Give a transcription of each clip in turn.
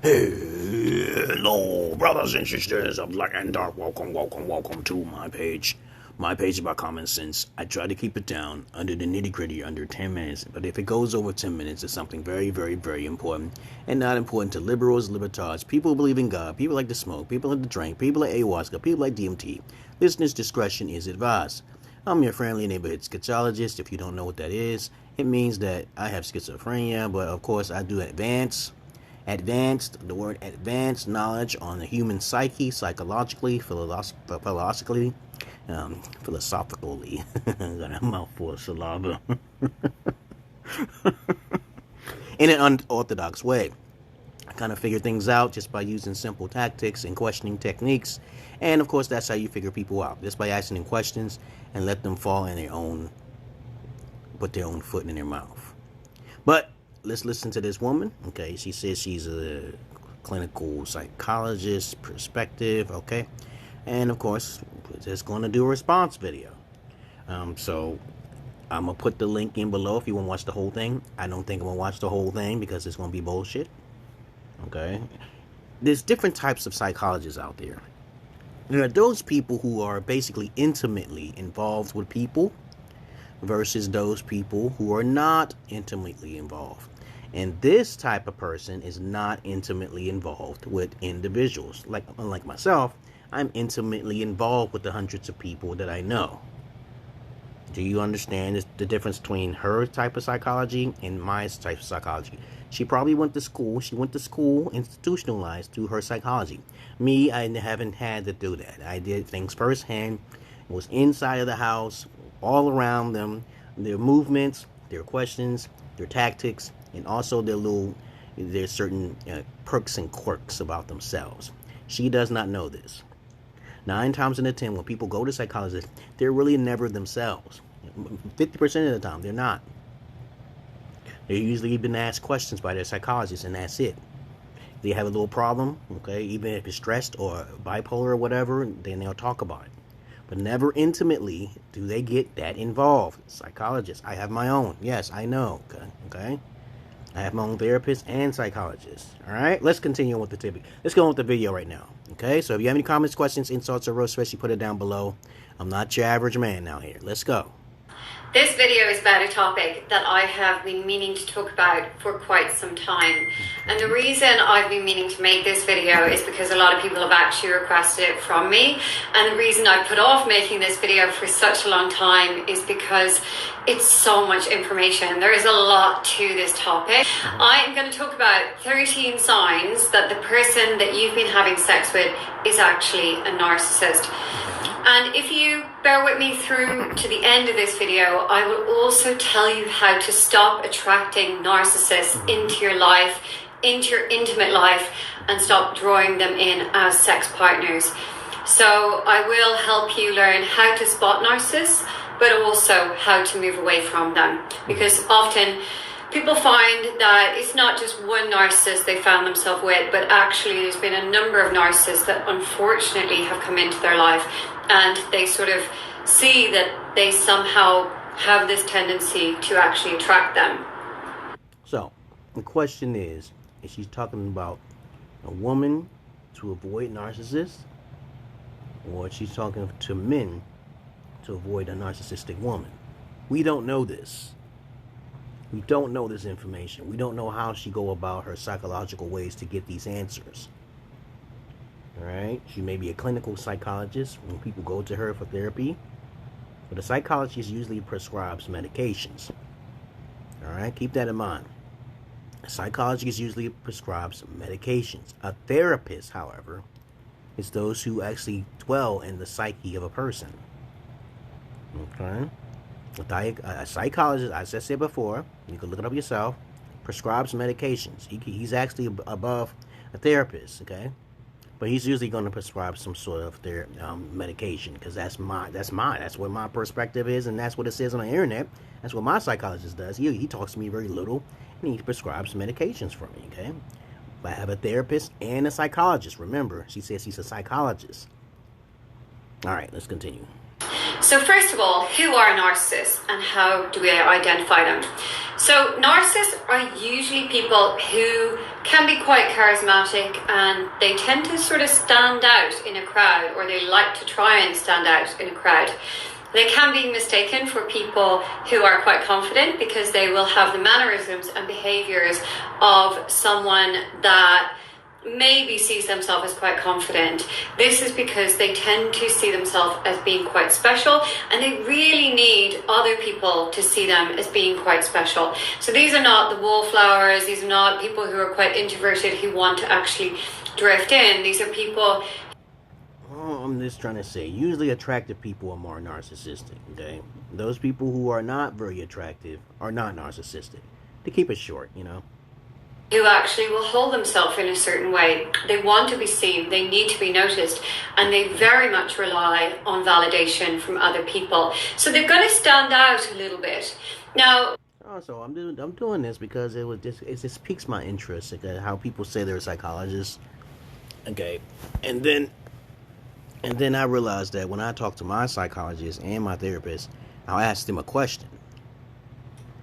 Hello, brothers and sisters of light and dark. Welcome to my page. My page is about common sense. I try to keep it down under the nitty-gritty, under 10 minutes. But if it goes over 10 minutes, it's something very, very, very important. And not important to liberals, libertards, people who believe in God, people like to smoke, people like to drink, people like ayahuasca, people like DMT. Listeners' discretion is advised. I'm your friendly neighborhood Schizologist. If you don't know what that is, it means that I have schizophrenia, but of course I do advanced knowledge on the human psyche, psychologically, philosophically. Got a mouthful of saliva. In an unorthodox way. I kind of figure things out just by using simple tactics and questioning techniques. And of course, that's how you figure people out. Just by asking them questions and let them fall in put their own foot in their mouth. But let's listen to this woman. Okay, she says she's a clinical psychologist perspective. Okay, and of course, we're just going to do a response video. So I'm gonna put the link in below if you want to watch the whole thing. I don't think I'm gonna watch the whole thing because it's gonna be bullshit. Okay, there's different types of psychologists out there. There are those people who are basically intimately involved with people versus those people who are not intimately involved. And this type of person is not intimately involved with individuals. Unlike myself, I'm intimately involved with the hundreds of people that I know. Do you understand the difference between her type of psychology and my type of psychology? She probably went to school. She went to school institutionalized through her psychology. Me, I haven't had to do that. I did things firsthand. It was inside of the house, all around them, their movements, their questions, their tactics, and also there's certain perks and quirks about themselves. She does not know this. 9 times out of 10, when people go to psychologists, they're really never themselves. 50% of the time, they're not. They're usually been asked questions by their psychologist, and that's it. If they have a little problem, okay, even if it's stressed or bipolar or whatever, then they'll talk about it. But never intimately do they get that involved. Psychologists, I have my own. Yes, I know. Okay. I have my own therapist and psychologist. All right, let's continue with the tip. Let's go on with the video right now. Okay, so if you have any comments, questions, insults, or roast, especially put it down below. I'm not your average man out here. Let's go. This video is about a topic that I have been meaning to talk about for quite some time. And the reason I've been meaning to make this video is because a lot of people have actually requested it from me. And the reason I put off making this video for such a long time is because it's so much information. There is a lot to this topic. I am going to talk about 13 signs that the person that you've been having sex with is actually a narcissist. And if you bear with me through to the end of this video, I will also tell you how to stop attracting narcissists into your life, into your intimate life, and stop drawing them in as sex partners. So I will help you learn how to spot narcissists, but also how to move away from them. Because often people find that it's not just one narcissist they found themselves with, but actually there's been a number of narcissists that unfortunately have come into their life, and they sort of see that they somehow have this tendency to actually attract them. So, the question is she talking about a woman to avoid narcissists, or she's talking to men to avoid a narcissistic woman? We don't know this. We don't know this information. We don't know how she go about her psychological ways to get these answers. Alright, she may be a clinical psychologist when people go to her for therapy, but a psychologist usually prescribes medications. Alright, keep that in mind. A psychologist usually prescribes medications. A therapist, however, is those who actually dwell in the psyche of a person. Okay, a psychologist, as I said before, you can look it up yourself, prescribes medications. He's actually above a therapist, okay? But he's usually going to prescribe some sort of medication, because that's what my perspective is, and that's what it says on the internet. That's what my psychologist does. He talks to me very little, and he prescribes medications for me, okay? But I have a therapist and a psychologist. Remember, she says she's a psychologist. All right, let's continue. So first of all, who are narcissists and how do we identify them? So narcissists are usually people who can be quite charismatic and they tend to sort of stand out in a crowd, or they like to try and stand out in a crowd. They can be mistaken for people who are quite confident because they will have the mannerisms and behaviors of someone that maybe sees themselves as quite confident. This is because they tend to see themselves as being quite special, and they really need other people to see them as being quite special. So these are not the wallflowers, these are not people who are quite introverted who want to actually drift in. These are people... I'm just trying to say, usually attractive people are more narcissistic, okay? Those people who are not very attractive are not narcissistic. To keep it short, you know? Who actually will hold themselves in a certain way. They want to be seen, they need to be noticed, and they very much rely on validation from other people. So they're going to stand out a little bit. Now, also, I'm doing this because it just piques my interest, okay, how people say they're psychologists, okay, and then I realized that when I talk to my psychologist and my therapist, I'll ask them a question,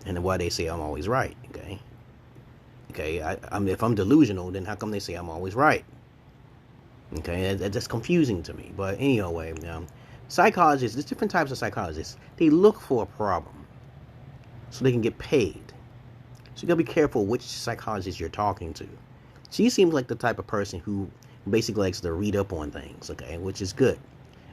and then why they say I'm always right, okay. Okay, if I'm delusional, then how come they say I'm always right? Okay, that's confusing to me. But anyway, psychologists, there's different types of psychologists. They look for a problem so they can get paid. So you gotta be careful which psychologist you're talking to. She seems like the type of person who basically likes to read up on things, okay, which is good.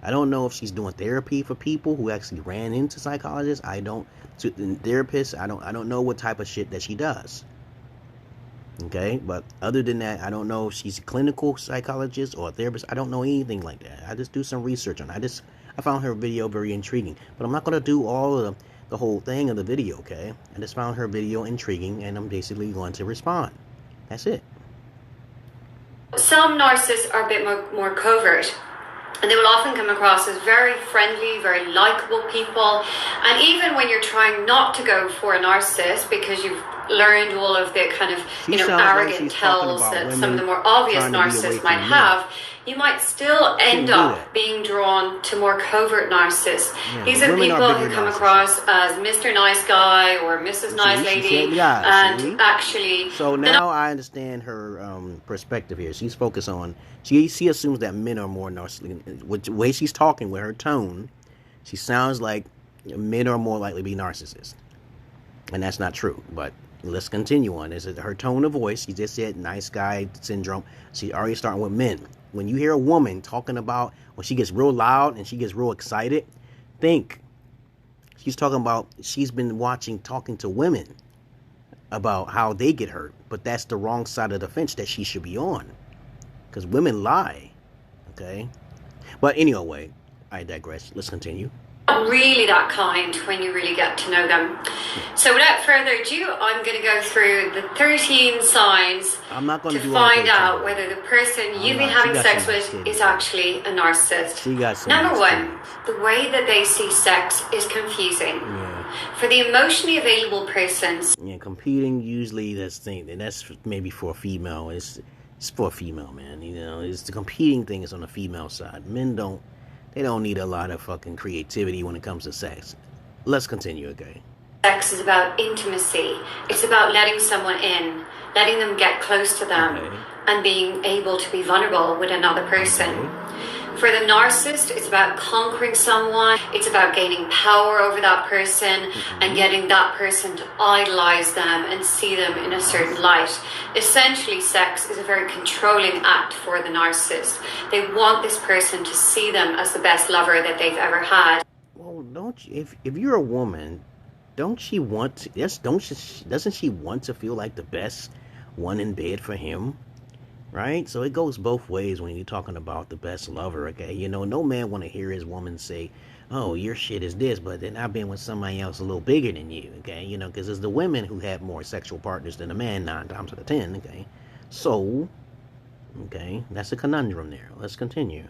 I don't know if she's doing therapy for people who actually ran into psychologists. Therapists, I don't know what type of shit that she does. Okay, but other than that, I don't know if she's a clinical psychologist or a therapist. I don't know anything like that. I just do some research on it. I found her video very intriguing, but I'm not going to do all of the whole thing of the video, okay? I just found her video intriguing, and I'm basically going to respond. That's it. some narcissists are a bit more covert. And they will often come across as very friendly, very likable people. And even when you're trying not to go for a narcissist because you've learned all of the kind of, arrogant tells that some of the more obvious narcissists might have, you might still end up being drawn to more covert narcissists. Yeah, these are people who come across as Mr. Nice Guy or Mrs. Nice Lady. Actually... So now I understand her perspective here. She's focused on... She assumes that men are more narcissistic. With the way she's talking, with her tone, she sounds like men are more likely to be narcissists. And that's not true. But let's continue on. This is her tone of voice. She just said nice guy syndrome. She already starting with men. When you hear a woman talking about when she gets real loud and she gets real excited, think she's talking about she's been talking to women about how they get hurt. But that's the wrong side of the fence that she should be on. Because women lie, okay? But anyway, I digress. Let's continue. Not really that kind when you really get to know them. So without further ado, I'm going to go through the 13 signs to find out whether the person you've been having sex with is actually a narcissist. Number one, the way that they see sex is confusing. Yeah. For the emotionally available persons. Yeah, competing usually that's maybe for a female. It's for a female, man. It's the competing thing is on the female side. Men don't need a lot of fucking creativity when it comes to sex. Let's continue, okay? Sex is about intimacy. It's about letting someone in, letting them get close to them, and being able to be vulnerable with another person. Okay. For the narcissist, it's about conquering someone. It's about gaining power over that person and getting that person to idolize them and see them in a certain light. Essentially, sex is a very controlling act for the narcissist. They want this person to see them as the best lover that they've ever had. Well, don't you, if you're a woman, doesn't she want to feel like the best one in bed for him? Right? So it goes both ways when you're talking about the best lover, okay? No man want to hear his woman say, oh, your shit is this, but then I've been with somebody else a little bigger than you, okay? Because it's the women who have more sexual partners than the man 9 times out of 10, okay? So, okay, that's a conundrum there. Let's continue.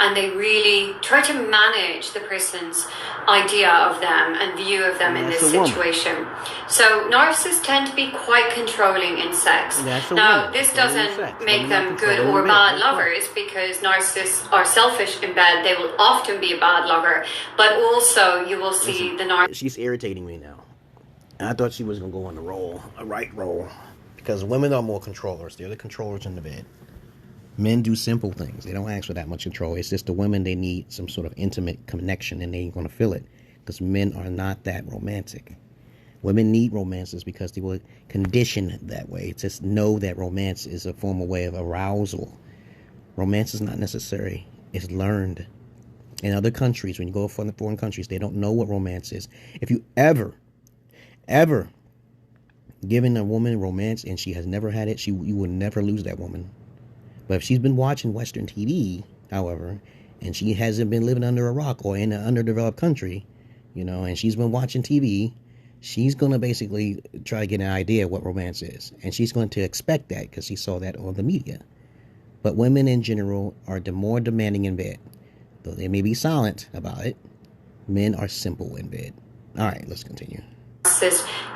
and they really try to manage the person's idea of them and view of them in this situation. So narcissists tend to be quite controlling in sex. Now, this doesn't make them good or bad lovers, because narcissists are selfish in bed. They will often be a bad lover, but also you will see the narcissist. She's irritating me now. I thought she was going to go on a right role, because women are more controllers. They're the controllers in the bed. Men do simple things. They don't ask for that much control. It's just the women, they need some sort of intimate connection, and they ain't going to feel it, because men are not that romantic. Women need romances because they were conditioned that way. Just know that romance is a formal way of arousal. Romance is not necessary. It's learned. In other countries, when you go to foreign countries, they don't know what romance is. If you ever given a woman romance and she has never had it, you will never lose that woman. But if she's been watching Western TV, however, and she hasn't been living under a rock or in an underdeveloped country, and she's been watching TV, she's going to basically try to get an idea of what romance is. And she's going to expect that because she saw that on the media. But women in general are more demanding in bed. Though they may be silent about it, men are simple in bed. All right, let's continue.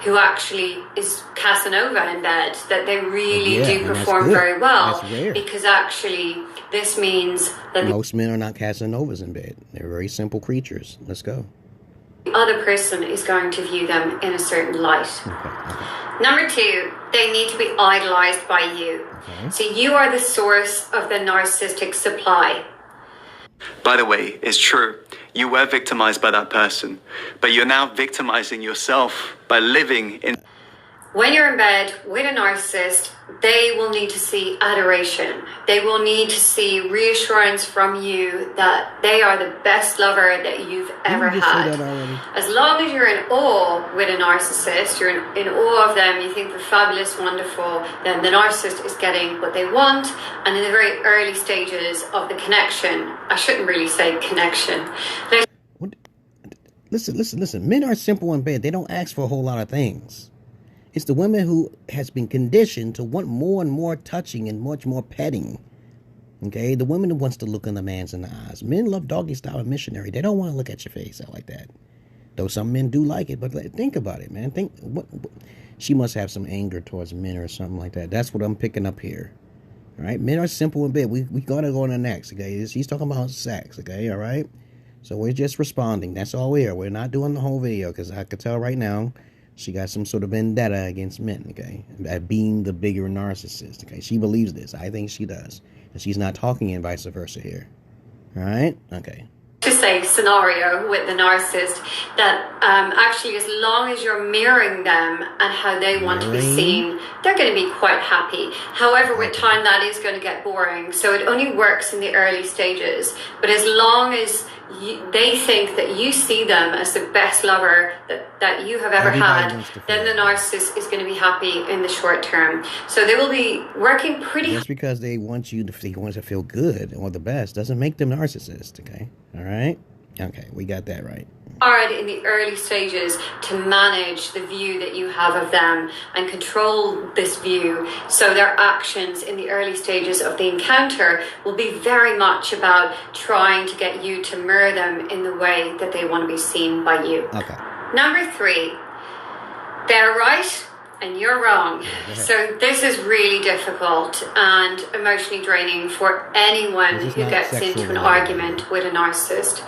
Who actually is Casanova in bed, that they really do perform very well. That's rare. Because actually this means that most men are not Casanovas in bed. They're very simple creatures. Let's go. The other person is going to view them in a certain light. Number two, they need to be idolized by you. So you are the source of the narcissistic supply. By the way, it's true. You were victimized by that person, but you're now victimizing yourself by living in... When you're in bed with a narcissist, they will need to see adoration. They will need to see reassurance from you that they are the best lover that you've ever had. As long as you're in awe with a narcissist, you're in awe of them, you think they're fabulous, wonderful, then the narcissist is getting what they want. And in the very early stages of the connection, I shouldn't really say connection. Listen. Men are simple in bed. They don't ask for a whole lot of things. It's the women who has been conditioned to want more and more touching and much more petting. Okay? The woman who wants to look in the man's in the eyes. Men love doggy style and missionary. They don't want to look at your face out like that. Though some men do like it. But think about it, man. What she must have some anger towards men or something like that. That's what I'm picking up here. All right? Men are simple in bed. We got to go on the next. Okay? She's talking about sex. Okay? All right? So we're just responding. That's all we are. We're not doing the whole video, because I could tell right now she got some sort of vendetta against men, okay? At being the bigger narcissist, okay? She believes this. I think she does. And she's not talking and vice versa here. All right? Okay. To say scenario with the narcissist that actually, as long as you're mirroring them and how they want to be seen, they're going to be quite happy. However, with time, that is going to get boring. So it only works in the early stages. But as long as they think that you see them as the best lover that you have ever had, then the narcissist is going to be happy in the short term. So they will be working pretty... Just because they want you to feel good or the best doesn't make them narcissists, okay? All right? Okay, we got that right. Hard in the early stages to manage the view that you have of them and control this view, so their actions in the early stages of the encounter will be very much about trying to get you to mirror them in the way that they want to be seen by you. Okay. Number three, they're right and you're wrong. So this is really difficult and emotionally draining for anyone who gets into an argument with a narcissist.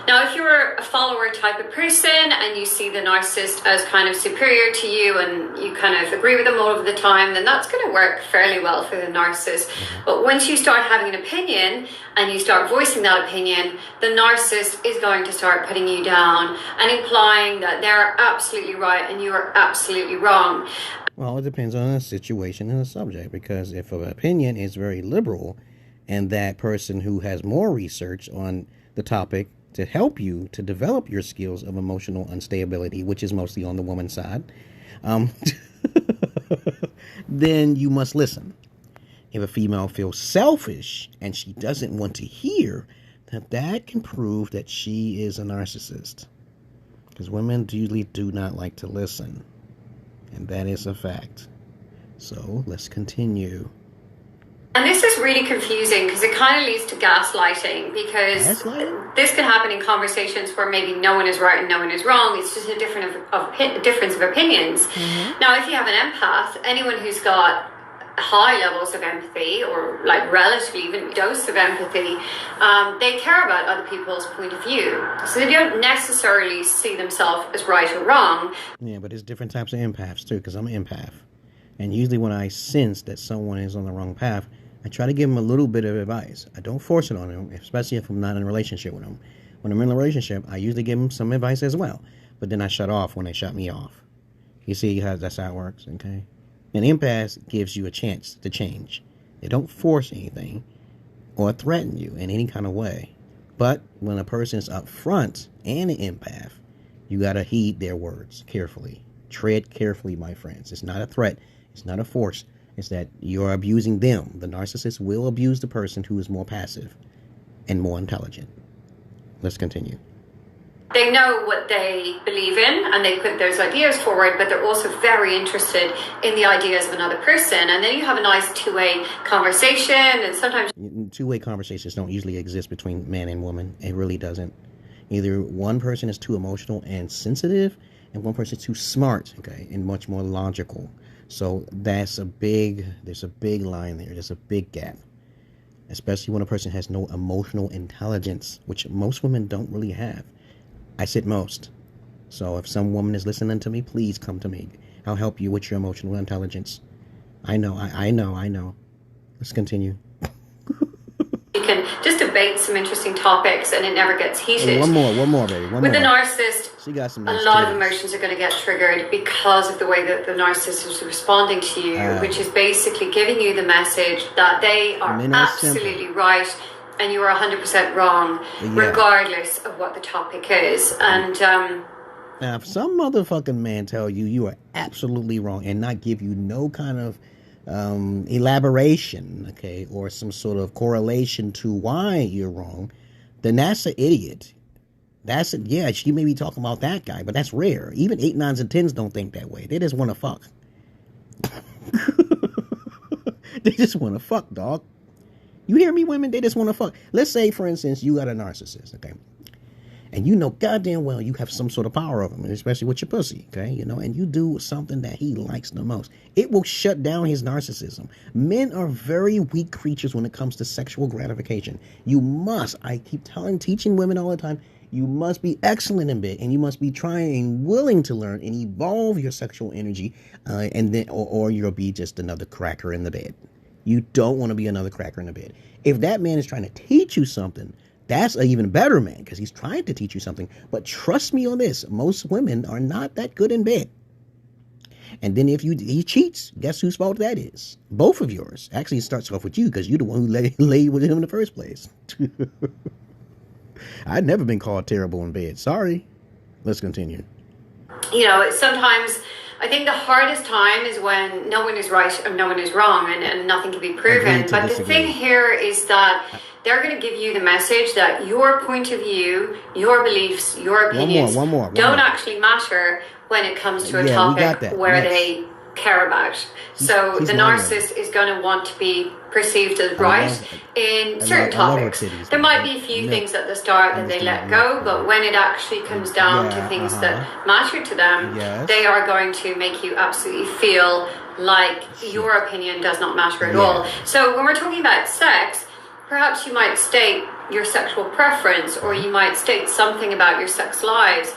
Now, if you're a follower type of person and you see the narcissist as kind of superior to you and you kind of agree with them all of the time, then that's going to work fairly well for the narcissist. But once you start having an opinion and you start voicing that opinion, the narcissist is going to start putting you down and implying that they're absolutely right and you are absolutely wrong. Well, it depends on the situation and the subject, because if an opinion is very liberal and that person who has more research on the topic to help you to develop your skills of emotional instability, which is mostly on the woman's side, then you must listen. If a female feels selfish and she doesn't want to hear, that can prove that she is a narcissist. Because women usually do not like to listen. And that is a fact. So let's continue. And this is really confusing because it kind of leads to gaslighting, because this can happen in conversations where maybe no one is right and no one is wrong. It's just a difference of opinions. Now, if you have an empath, anyone who's got high levels of empathy, or like relatively even dose of empathy, they care about other people's point of view, so they don't necessarily see themselves as right or wrong. Yeah, but there's different types of empaths too, because I'm an empath, and usually when I sense that someone is on the wrong path, I try to give them a little bit of advice. I don't force it on them, especially if I'm not in a relationship with them. When I'm in a relationship, I usually give them some advice as well, but then I shut off when they shut me off. You see how that's how it works, okay? An empath gives you a chance to change. They don't force anything or threaten you in any kind of way. But when a person's upfront and an empath, you got to heed their words carefully. Tread carefully, my friends. It's not a threat. It's not a force. It's that you're abusing them. The narcissist will abuse the person who is more passive and more intelligent. Let's continue. They know what they believe in and they put those ideas forward, but they're also very interested in the ideas of another person. And then you have a nice two-way conversation, and sometimes... Two-way conversations don't usually exist between man and woman. It really doesn't. Either one person is too emotional and sensitive, and one person is too smart, okay, and much more logical. So there's a big line there. There's a big gap. Especially when a person has no emotional intelligence, which most women don't really have. I said most. So if some woman is listening to me, please come to me. I'll help you with your emotional intelligence. I know. Let's continue. You can just debate some interesting topics and it never gets heated. Hey, one more, baby. With the narcissist, she got some a lot of emotions are going to get triggered because of the way that the narcissist is responding to you, which is basically giving you the message that they are absolutely right and you are 100% wrong, regardless of what the topic is. And now, if some motherfucking man tell you you are absolutely wrong and not give you no kind of elaboration, okay, or some sort of correlation to why you're wrong, then that's an idiot. She may be talking about that guy, but that's rare. Even 8, 9s, and 10s don't think that way. They just want to fuck. They just want to fuck, dog. You hear me, women? They just want to fuck. Let's say, for instance, you got a narcissist, okay? And you know goddamn well you have some sort of power over him, especially with your pussy, okay? You know, and you do something that he likes the most. It will shut down his narcissism. Men are very weak creatures when it comes to sexual gratification. You must, I keep teaching women all the time, you must be excellent in bed, and you must be trying and willing to learn and evolve your sexual energy, and then, or you'll be just another cracker in the bed. You don't want to be another cracker in the bed. If that man is trying to teach you something, that's an even better man, because he's trying to teach you something. But trust me on this, most women are not that good in bed. And then if he cheats, guess whose fault that is? Both of yours. Actually, it starts off with you, because you're the one who laid with him in the first place. I've never been called terrible in bed. Sorry. Let's continue. You know, sometimes I think the hardest time is when no one is right and no one is wrong, and nothing can be proven. But the thing here is that they're going to give you the message that your point of view, your beliefs, your opinions don't actually matter when it comes to a topic where they care about. So the narcissist is going to want to be perceived as right in certain topics. There might be a few things at the start that they let go, but when it actually comes down to things that matter to them, they are going to make you absolutely feel like your opinion does not matter at all. So when we're talking about sex, perhaps you might state your sexual preference, or you might state something about your sex lives.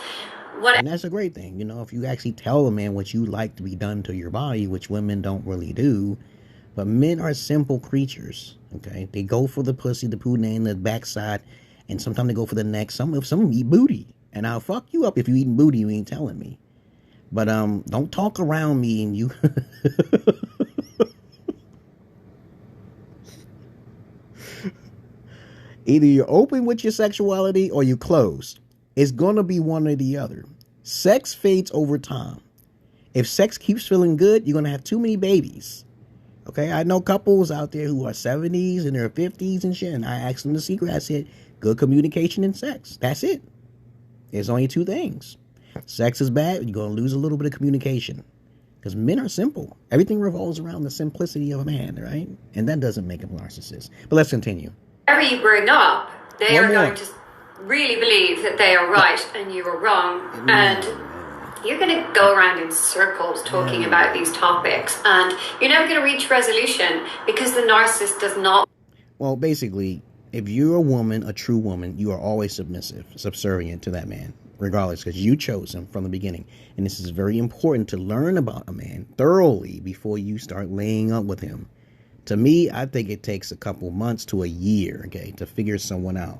And that's a great thing, you know, if you actually tell a man what you like to be done to your body, which women don't really do. But men are simple creatures, okay? They go for the pussy, the poonie, and the backside, and sometimes they go for the neck. Some eat booty, and I'll fuck you up if you eating booty. You ain't telling me. But don't talk around me and you. Either you're open with your sexuality or you closed. It's going to be one or the other. Sex fades over time. If sex keeps feeling good, you're going to have too many babies. Okay, I know couples out there who are 70s and their 50s and shit, and I asked them the secret. I said, good communication and sex. That's it. There's only two things. Sex is bad, you're going to lose a little bit of communication. Because men are simple. Everything revolves around the simplicity of a man, right? And that doesn't make him a narcissist. But let's continue. Whatever you bring up, they One are more. going to really believe that they are right and you are wrong. And you're going to go around in circles talking about these topics. And you're never going to reach resolution because the narcissist does not. Well, basically, if you're a woman, a true woman, you are always submissive, subservient to that man, regardless, because you chose him from the beginning. And this is very important to learn about a man thoroughly before you start laying up with him. To me, I think it takes a couple months to a year, okay, to figure someone out.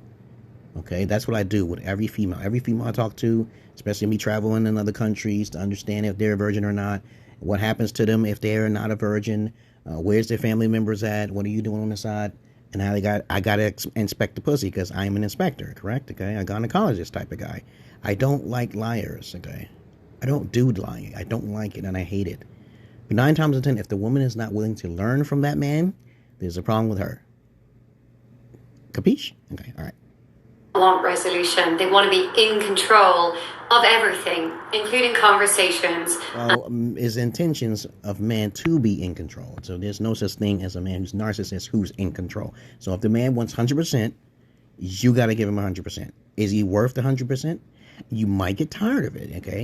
Okay, that's what I do with every female. Every female I talk to, especially me traveling in other countries, to understand if they're a virgin or not, what happens to them if they're not a virgin, where's their family members at, what are you doing on the side, and how I got to inspect the pussy because I am an inspector, correct? Okay, a gynecologist type of guy. I don't like liars, okay? I don't do lying. I don't like it and I hate it. But 9 times out of 10, if the woman is not willing to learn from that man, there's a problem with her. Capiche? Okay, all right. Want resolution. They want to be in control of everything, including conversations. Well, his intentions of man to be in control. So there's no such thing as a man who's narcissist who's in control. So if the man wants 100%, you got to give him 100%. Is he worth the 100%? You might get tired of it, okay?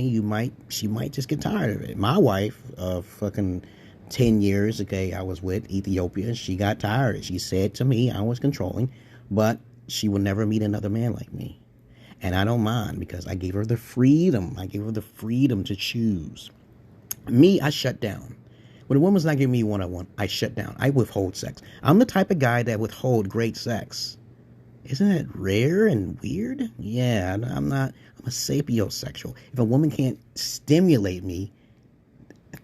She might just get tired of it. My wife of fucking 10 years, okay, I was with Ethiopia. She got tired. She said to me I was controlling, but she would never meet another man like me. And I don't mind because I gave her the freedom. I gave her the freedom to choose. Me, I shut down. When a woman's not giving me one-on-one, I shut down. I withhold sex. I'm the type of guy that withhold great sex. Isn't that rare and weird? Yeah, I'm a sapiosexual. If a woman can't stimulate me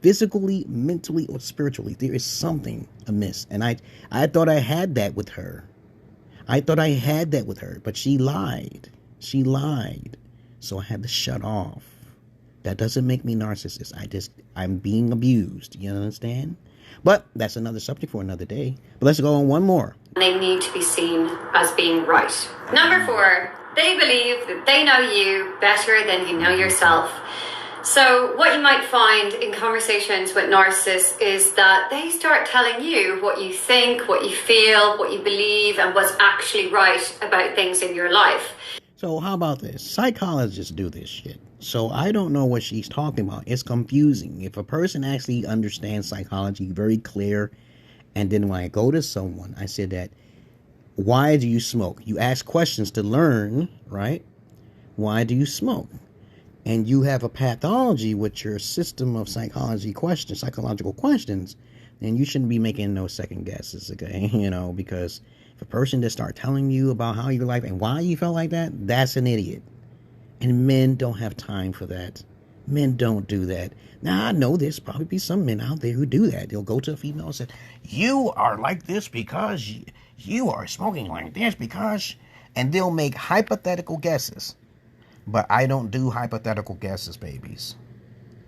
physically, mentally, or spiritually, there is something amiss. And I thought I had that with her. But she lied. So I had to shut off. That doesn't make me narcissist. I'm being abused. You understand? But that's another subject for another day. But let's go on one more. They need to be seen as being right. Number 4, they believe that they know you better than you know yourself. So what you might find in conversations with narcissists is that they start telling you what you think, what you feel, what you believe, and what's actually right about things in your life. So how about this? Psychologists do this shit. So I don't know what she's talking about. It's confusing. If a person actually understands psychology very clear, and then when I go to someone, I said that, why do you smoke? You ask questions to learn, right? Why do you smoke? And you have a pathology with your system of psychological questions, then you shouldn't be making no second guesses, okay? Because if a person just start telling you about how your life and why you felt like that, that's an idiot. And men don't have time for that. Men don't do that. Now, I know there's probably be some men out there who do that. They'll go to a female and say, you are like this because you are smoking like this because... And they'll make hypothetical guesses. But I don't do hypothetical guesses, babies.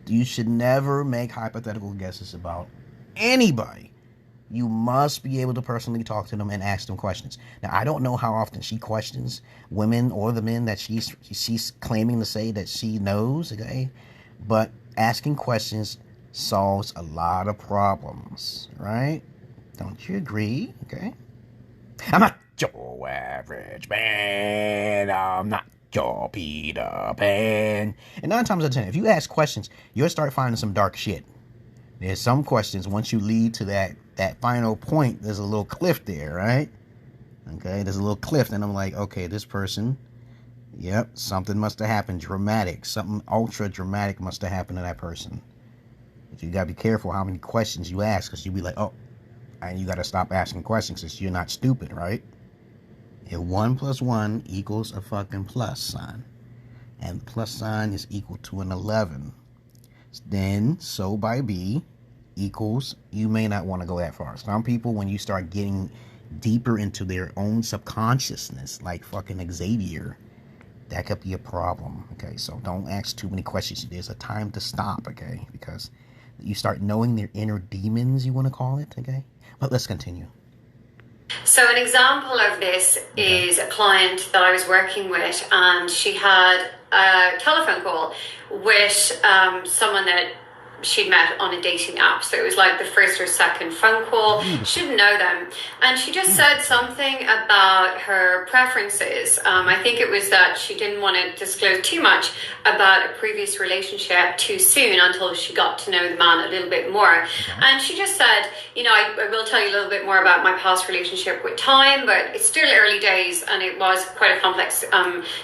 You should never make hypothetical guesses about anybody. You must be able to personally talk to them and ask them questions. Now, I don't know how often she questions women or the men that she's claiming to say that she knows, okay? But asking questions solves a lot of problems, right? Don't you agree, okay? I'm not your average man. I'm not your Peter Pan. And 9 times out of 10, if you ask questions, you'll start finding some dark shit. There's some questions, once you lead to that final point, there's a little cliff there, right? Okay, there's a little cliff, and I'm like, okay, this person, yep, something must have happened dramatic. Something ultra dramatic must have happened to that person. But you gotta be careful how many questions you ask, because you'll be like, oh, and you gotta stop asking questions because you're not stupid, right? If 1 + 1 equals a fucking plus sign, and plus sign is equal to an 11, then so by B equals, you may not want to go that far. Some people, when you start getting deeper into their own subconsciousness, like fucking Xavier, that could be a problem, okay? So don't ask too many questions. There's a time to stop, okay? Because you start knowing their inner demons, you want to call it, okay? But let's continue. So an example of this is a client that I was working with, and she had a telephone call with someone that she'd met on a dating app. So it was like the first or second phone call. She didn't know them. And she just said something about her preferences. I think it was that she didn't want to disclose too much about a previous relationship too soon until she got to know the man a little bit more. And she just said, you know, I will tell you a little bit more about my past relationship with time, but it's still early days and it was quite a complex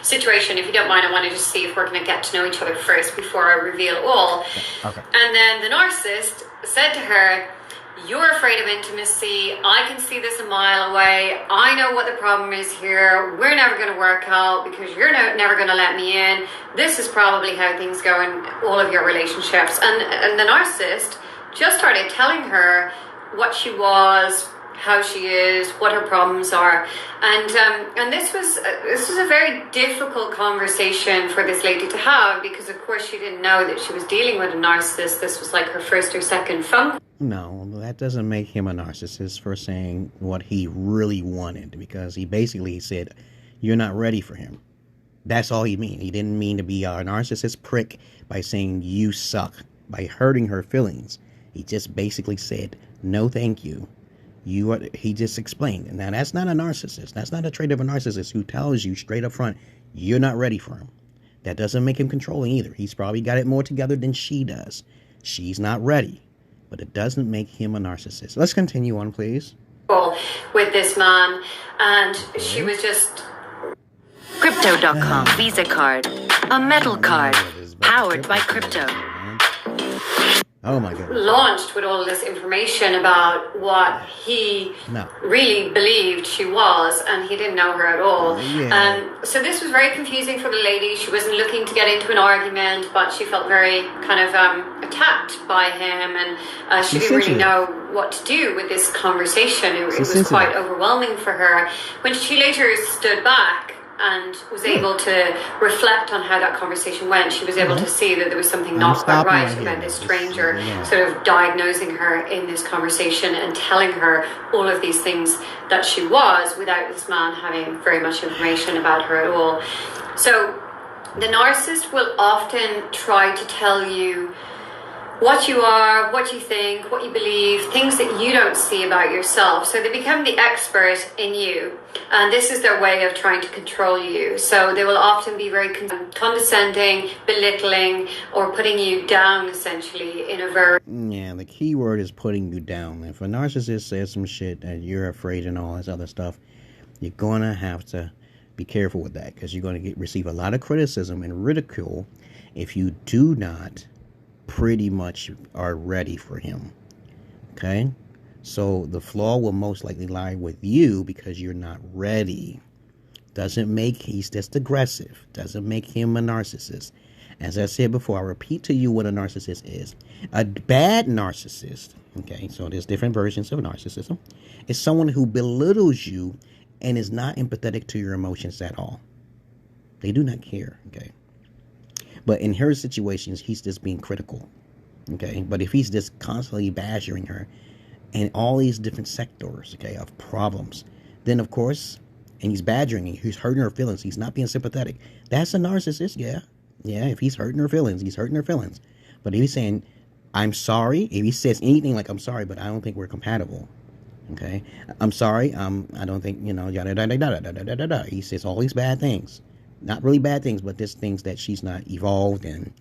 situation. If you don't mind, I want to just see if we're going to get to know each other first before I reveal all. Okay. And then the narcissist said to her, you're afraid of intimacy. I can see this a mile away. I know what the problem is here. We're never going to work out because you're never going to let me in. This is probably how things go in all of your relationships. And the narcissist just started telling her what she was, how she is, what her problems are, and this was a very difficult conversation for this lady to have, because of course she didn't know that she was dealing with a narcissist. This was like her first or second phone call. No, that doesn't make him a narcissist for saying what he really wanted, because he basically said, you're not ready for him. That's all he mean. He didn't mean to be a narcissist prick by saying you suck, by hurting her feelings. He just basically said, no thank you. He just explained. Now, that's not a narcissist. That's not a trait of a narcissist who tells you straight up front, you're not ready for him. That doesn't make him controlling either. He's probably got it more together than she does. She's not ready. But it doesn't make him a narcissist. Let's continue on, please. With this man, and she was just... Crypto.com Visa card. A metal card. Powered by crypto. Oh my God. Launched with all this information about what he really believed she was, and he didn't know her at all. So this was very confusing for the lady. She wasn't looking to get into an argument, but she felt very kind of attacked by him, and she didn't really know what to do with this conversation. It was quite overwhelming for her. When she later stood back and was able to reflect on how that conversation went, she was able to see that there was something not quite right about this stranger sort of diagnosing her in this conversation and telling her all of these things that she was, without this man having very much information about her at all. So the narcissist will often try to tell you what you are, what you think, what you believe, things that you don't see about yourself. So they become the expert in you. And this is their way of trying to control you. So they will often be very condescending, belittling, or putting you down, essentially, in a very... Yeah, the key word is putting you down. If a narcissist says some shit and you're afraid and all this other stuff, you're going to have to be careful with that, because you're going to receive a lot of criticism and ridicule if you do not pretty much are ready for him. Okay? So the flaw will most likely lie with you because you're not ready. He's just aggressive. Doesn't make him a narcissist. As I said before, I repeat to you what a narcissist is. A bad narcissist, okay, so there's different versions of narcissism, is someone who belittles you and is not empathetic to your emotions at all. They do not care, okay? But in her situations, he's just being critical, okay? But if he's just constantly badgering her in all these different sectors, okay, of problems, then of course, and he's badgering her, he's hurting her feelings, he's not being sympathetic. That's a narcissist, yeah. Yeah, if he's hurting her feelings, he's hurting her feelings. But if he's saying, I'm sorry, if he says anything like, I'm sorry, but I don't think we're compatible, okay? I'm sorry, I don't think, yada, yada, yada, yada, yada, yada, yada. He says all these bad things. Not really bad things, but just things that she's not evolved in.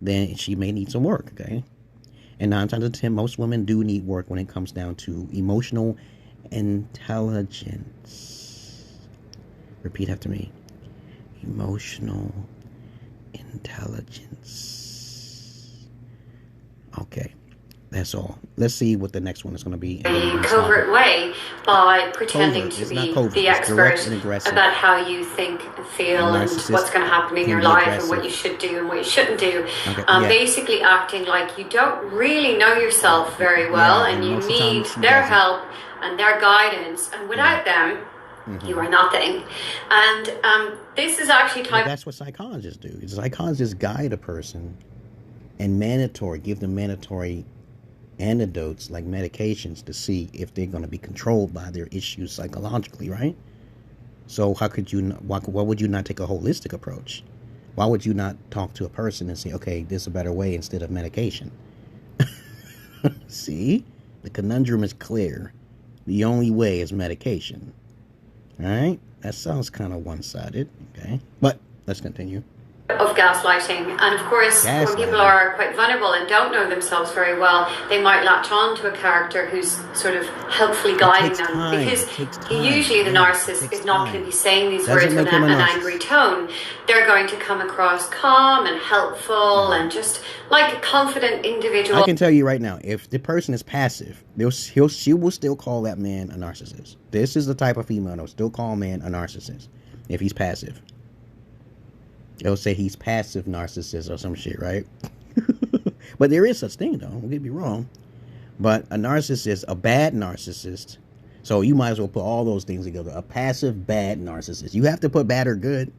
Then she may need some work, okay? And 9 times out of 10, most women do need work when it comes down to emotional intelligence. Repeat after me. Emotional intelligence. Okay. That's all. Let's see what the next one is going to be. A covert way by pretending to be the expert about how you think and feel and what's going to happen in your life and what you should do and what you shouldn't do. Basically acting like you don't really know yourself very well, and you need their help and their guidance, and without them, you are nothing. And this is actually that's what psychologists do. Psychologists guide a person and give them mandatory antidotes like medications to see if they're going to be controlled by their issues psychologically, right? So how could you why would you not take a holistic approach? Why would you not talk to a person and say, okay, this is a better way instead of medication? See? The conundrum is clear. The only way is medication. Alright? That sounds kind of one-sided. Okay? But, let's continue. Of gaslighting, and of course when people are quite vulnerable and don't know themselves very well, they might latch on to a character who's sort of helpfully guiding them, because usually the narcissist is not going to be saying these words with an angry tone. They're going to come across calm and helpful and just like a confident individual. I can tell you right now, if the person is passive, she will still call that man a narcissist. This is the type of female that will still call a man a narcissist if he's passive. They'll say he's passive narcissist or some shit, right? But there is such thing, though. Don't get me wrong. But a narcissist, a bad narcissist, so you might as well put all those things together. A passive bad narcissist. You have to put bad or good.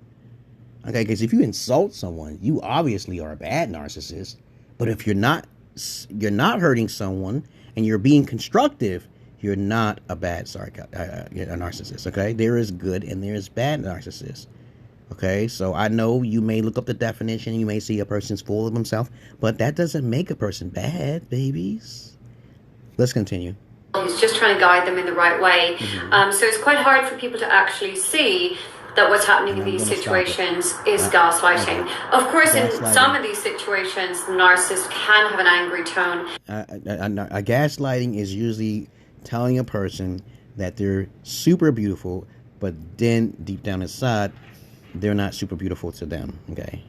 Okay, because if you insult someone, you obviously are a bad narcissist. But if you're not hurting someone and you're being constructive, you're not a bad a narcissist, okay? There is good and there is bad narcissists. Okay, so I know you may look up the definition, you may see a person's full of himself, but that doesn't make a person bad, babies. Let's continue. He's just trying to guide them in the right way. So it's quite hard for people to actually see that what's happening in these situations is gaslighting. Of course, in some of these situations, the narcissist can have an angry tone. A gaslighting is usually telling a person that they're super beautiful, but then deep down inside, they're not super beautiful to them, okay?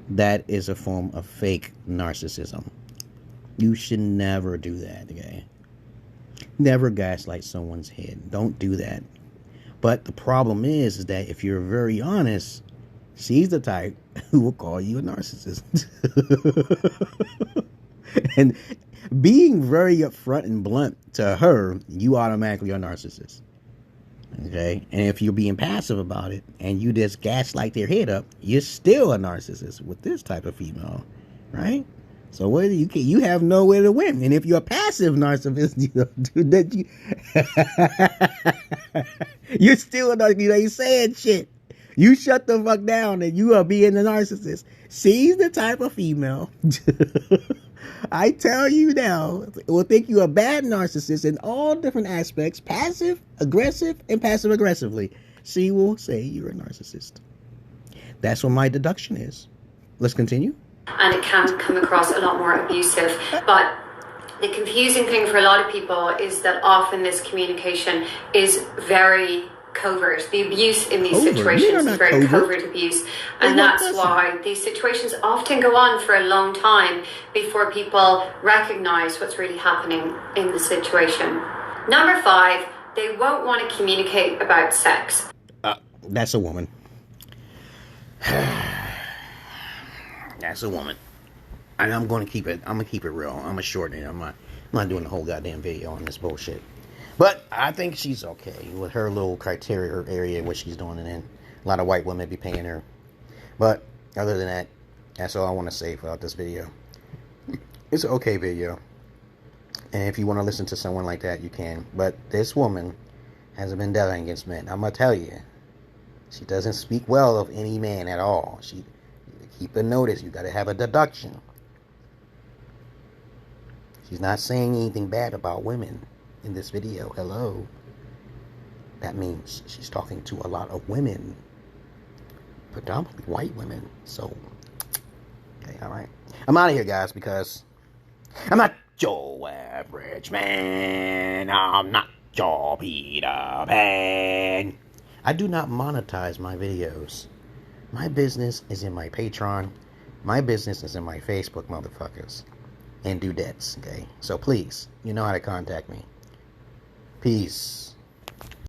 That is a form of fake narcissism. You should never do that, okay? Never gaslight someone's head. Don't do that. But the problem is that if you're very honest, she's the type who will call you a narcissist. And being very upfront and blunt to her, you automatically are a narcissist. Okay, and if you're being passive about it and you just gaslight their head up, you're still a narcissist with this type of female, right? So whether you have nowhere to win. And if you're a passive narcissist, you're still a narcissist. You ain't saying shit. You shut the fuck down and you are being a narcissist. She's the type of female I tell you now, will think you're a bad narcissist in all different aspects, passive, aggressive, and passive aggressively. She will say you're a narcissist. That's what my deduction is. Let's continue. And it can come across a lot more abusive. But the confusing thing for a lot of people is that often this communication is very covert. The abuse in these situations is very covert abuse, and that's why these situations often go on for a long time before people recognize what's really happening in the situation. Number 5, they won't want to communicate about sex. That's a woman. That's a woman. And I'm going to keep it. I'm going to keep it real. I'm going to shorten it. I'm not doing the whole goddamn video on this bullshit. But I think she's okay with her little criteria area what she's doing it in. A lot of white women be paying her. But other than that, that's all I want to say about this video. It's an okay video. And if you want to listen to someone like that, you can. But this woman hasn't been dealing against men. I'm going to tell you. She doesn't speak well of any man at all. Keep a notice. You got to have a deduction. She's not saying anything bad about women in this video. Hello. That means she's talking to a lot of women, predominantly white women. So, okay, all right. I'm out of here, guys, because I'm not your average man. I'm not your Peter Pan. I do not monetize my videos. My business is in my Patreon. My business is in my Facebook, motherfuckers. And dudettes, okay? So please, you know how to contact me. Peace.